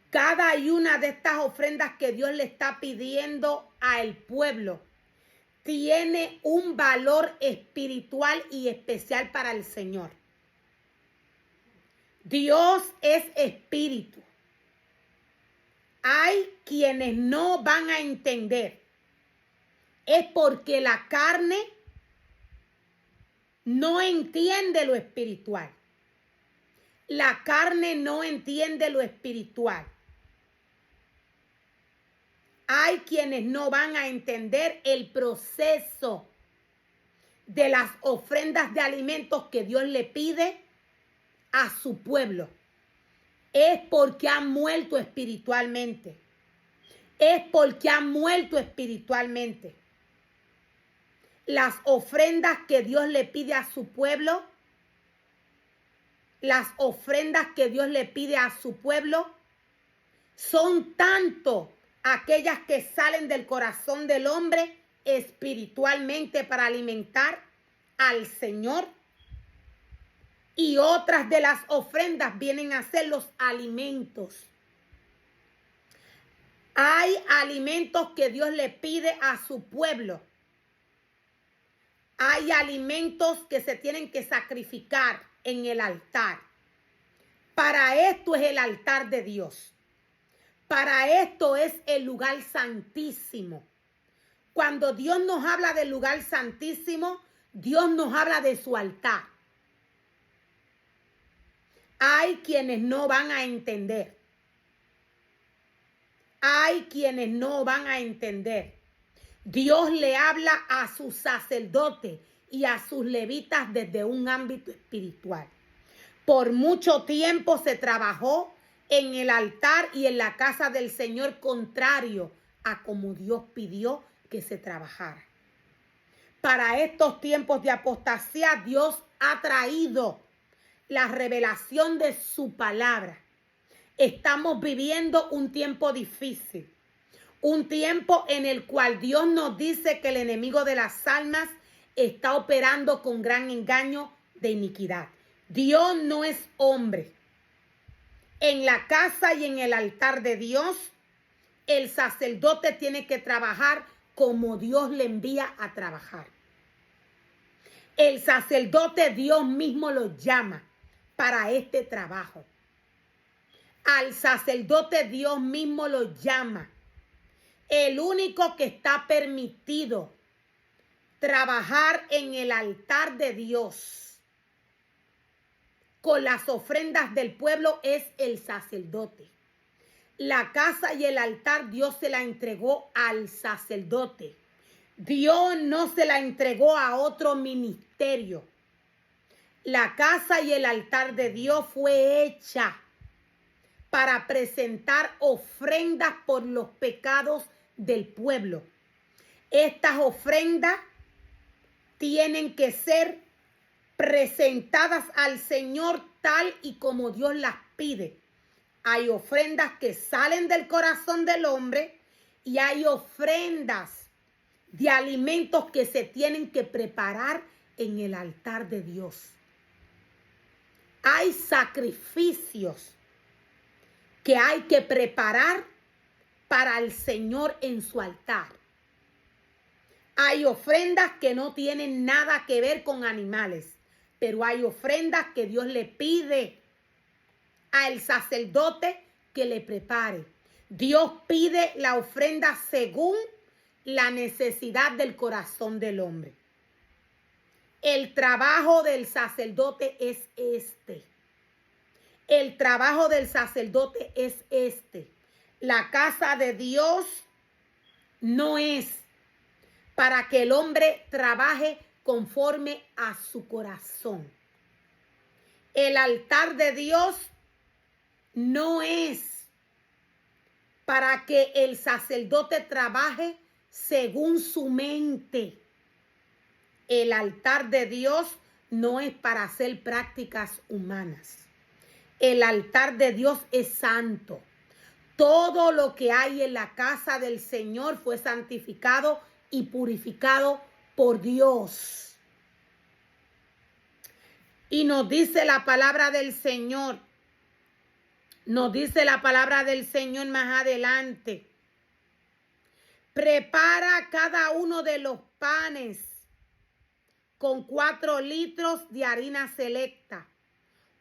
Cada una de estas ofrendas que Dios le está pidiendo al pueblo tiene un valor espiritual y especial para el Señor. Dios es espíritu. Hay quienes no van a entender. Es porque la carne no entiende lo espiritual. La carne no entiende lo espiritual. Hay quienes no van a entender el proceso de las ofrendas de alimentos que Dios le pide a su pueblo. Es porque han muerto espiritualmente. Es porque han muerto espiritualmente. Las ofrendas que Dios le pide a su pueblo, son tanto aquellas que salen del corazón del hombre espiritualmente para alimentar al Señor. Y otras de las ofrendas vienen a ser los alimentos. Hay alimentos que Dios le pide a su pueblo. Hay alimentos que se tienen que sacrificar en el altar. Para esto es el altar de Dios. Para esto es el lugar santísimo. Cuando Dios nos habla del lugar santísimo, Dios nos habla de su altar. Hay quienes no van a entender. Hay quienes no van a entender. Dios le habla a sus sacerdotes y a sus levitas desde un ámbito espiritual. Por mucho tiempo se trabajó en el altar y en la casa del Señor contrario a como Dios pidió que se trabajara. Para estos tiempos de apostasía, Dios ha traído la revelación de su palabra. Estamos viviendo un tiempo difícil. Un tiempo en el cual Dios nos dice que el enemigo de las almas está operando con gran engaño de iniquidad. Dios no es hombre. En la casa y en el altar de Dios, el sacerdote tiene que trabajar como Dios le envía a trabajar. El sacerdote Dios mismo lo llama para este trabajo. Al sacerdote Dios mismo lo llama. El único que está permitido trabajar en el altar de Dios con las ofrendas del pueblo es el sacerdote. La casa y el altar Dios se la entregó al sacerdote. Dios no se la entregó a otro ministerio. La casa y el altar de Dios fue hecha para presentar ofrendas por los pecados del pueblo. Estas ofrendas tienen que ser presentadas al Señor tal y como Dios las pide. Hay ofrendas que salen del corazón del hombre y hay ofrendas de alimentos que se tienen que preparar en el altar de Dios. Hay sacrificios que hay que preparar para el Señor en su altar. Hay ofrendas que no tienen nada que ver con animales, pero hay ofrendas que Dios le pide al sacerdote que le prepare. Dios pide la ofrenda según la necesidad del corazón del hombre. El trabajo del sacerdote es este. El trabajo del sacerdote es este. La casa de Dios no es para que el hombre trabaje conforme a su corazón. El altar de Dios no es para que el sacerdote trabaje según su mente. El altar de Dios no es para hacer prácticas humanas. El altar de Dios es santo. Todo lo que hay en la casa del Señor fue santificado y purificado por Dios. Y nos dice la palabra del Señor, Nos dice la palabra del Señor más adelante. Prepara cada uno de los panes con 4 litros de harina selecta.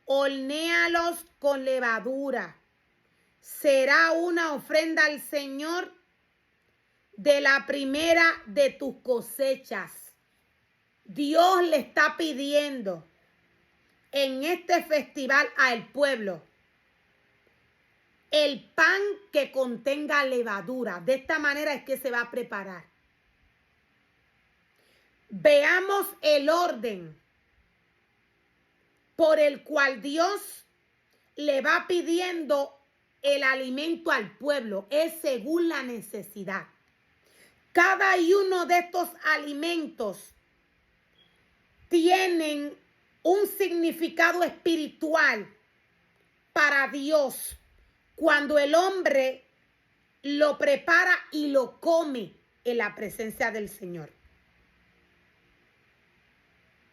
Hornéalos con levadura. Será una ofrenda al Señor de la primera de tus cosechas. Dios le está pidiendo en este festival al pueblo el pan que contenga levadura. De esta manera es que se va a preparar. Veamos el orden por el cual Dios le va pidiendo el alimento al pueblo. Es según la necesidad. Cada uno de estos alimentos tienen un significado espiritual para Dios cuando el hombre lo prepara y lo come en la presencia del Señor.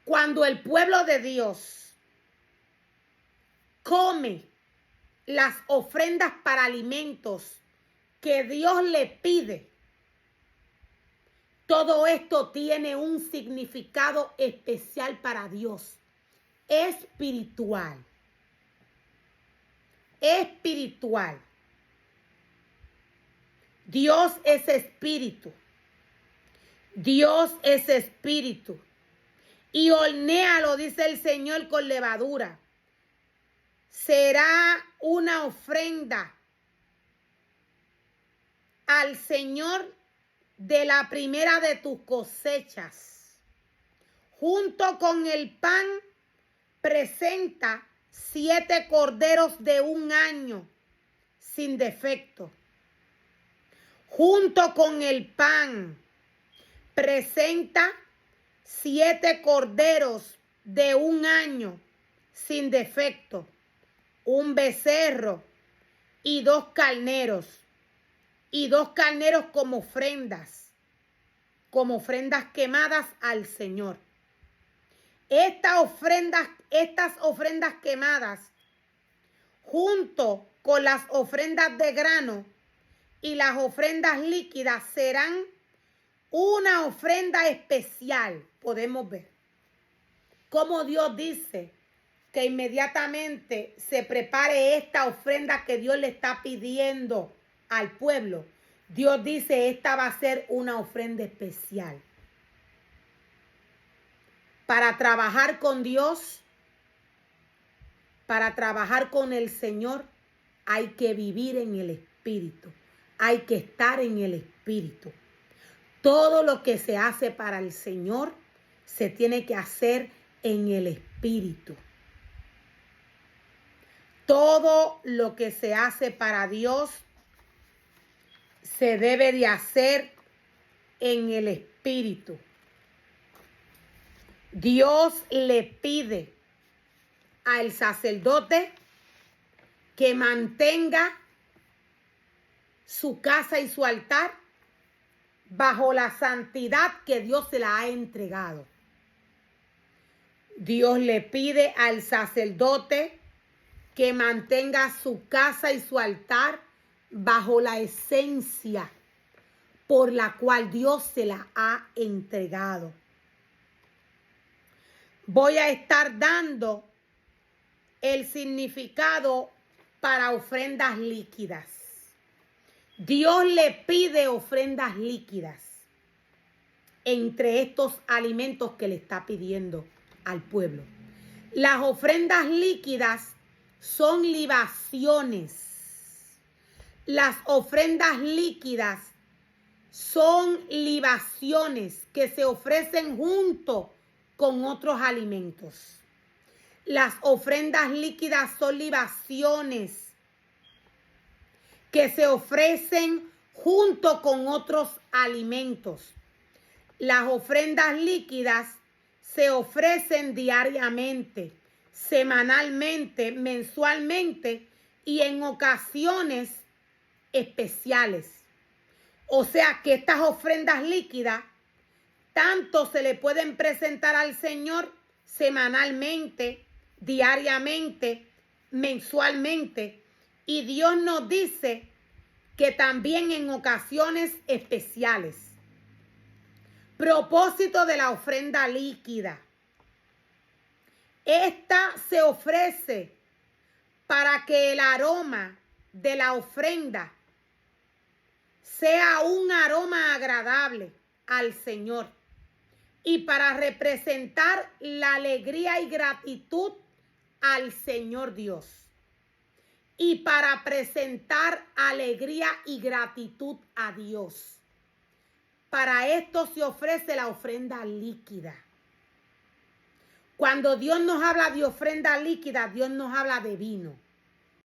Cuando el pueblo de Dios come las ofrendas para alimentos que Dios le pide, todo esto tiene un significado especial para Dios, espiritual. Espiritual. Dios es espíritu. Dios es espíritu. Y hornéalo, dice el Señor, con levadura. Será una ofrenda al Señor de la primera de tus cosechas. Junto con el pan, presenta 7 corderos de 1 año sin defecto. Junto con el pan, presenta 7 corderos de 1 año sin defecto, un becerro y 2 carneros. Y 2 carneros como ofrendas quemadas al Señor. Estas ofrendas quemadas, junto con las ofrendas de grano y las ofrendas líquidas, serán una ofrenda especial. Podemos ver cómo Dios dice que inmediatamente se prepare esta ofrenda que Dios le está pidiendo al pueblo. Dios dice, esta va a ser una ofrenda especial. Para trabajar con Dios, para trabajar con el Señor, hay que vivir en el Espíritu. Hay que estar en el Espíritu. Todo lo que se hace para el Señor se tiene que hacer en el Espíritu. Todo lo que se hace para Dios se debe de hacer en el Espíritu. Dios le pide al sacerdote que mantenga su casa y su altar bajo la santidad que Dios se la ha entregado. Dios le pide al sacerdote que mantenga su casa y su altar bajo la esencia por la cual Dios se la ha entregado. Voy a estar dando el significado para ofrendas líquidas. Dios le pide ofrendas líquidas entre estos alimentos que le está pidiendo al pueblo. Las ofrendas líquidas son libaciones. Las ofrendas líquidas son libaciones que se ofrecen junto con otros alimentos. Las ofrendas líquidas son libaciones que se ofrecen junto con otros alimentos. Las ofrendas líquidas se ofrecen diariamente, semanalmente, mensualmente y en ocasiones especiales. O sea que estas ofrendas líquidas tanto se le pueden presentar al Señor semanalmente, diariamente, mensualmente Y Dios nos dice que también en ocasiones especiales. Propósito de la ofrenda líquida. Esta se ofrece para que el aroma de la ofrenda sea un aroma agradable al Señor y para representar la alegría y gratitud al Señor Dios y para presentar alegría y gratitud a Dios. Para esto se ofrece la ofrenda líquida. Cuando Dios nos habla de ofrenda líquida, Dios nos habla de vino.